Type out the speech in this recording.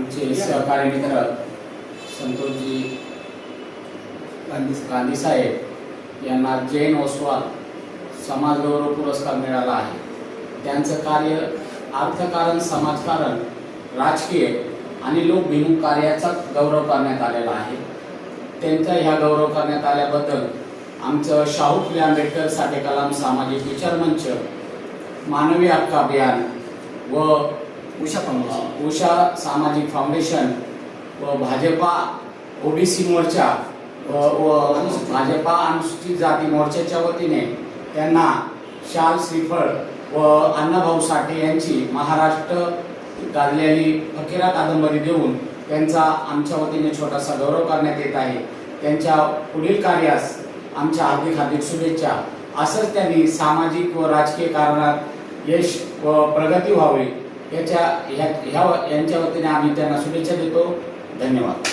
आमचे सहकारी मित्र संतोषजी गांधी साहेब यांना जैन ओसवाल समाज गौरव पुरस्कार मिळाला आहे। त्यांचं कार्य अर्थकारण, समाजकारण, राजकीय आणि लोकभिमुख कार्याचा गौरव करण्यात आलेला आहे। त्यांचा ह्या गौरव करण्यात आल्याबद्दल आमचं शाहू फुले आंबेडकर साठे कलाम सामाजिक विचार मंच, मानवी हक्क अभियान व उषा सामाजिक फाउंडेशन व भाजपा ओबीसी मोर्चा व भाजपा अनुसूचित जाती मोर्चाच्या वतीने त्यांना शाल, श्रीफळ व अण्णाभाऊ साठे यांची महाराष्ट्र गाजलेली फकीरा कादंबरी देऊन त्यांचा आमच्या वतीने छोटासा गौरव करण्यात येत आहे। त्यांच्या पुढील कार्यास आमच्या हार्दिक शुभेच्छा। असंच त्यांनी सामाजिक व राजकीय कारणात यश व प्रगती व्हावी यांच्या वतीने आम्ही त्यांना शुभेच्छा देतो। धन्यवाद।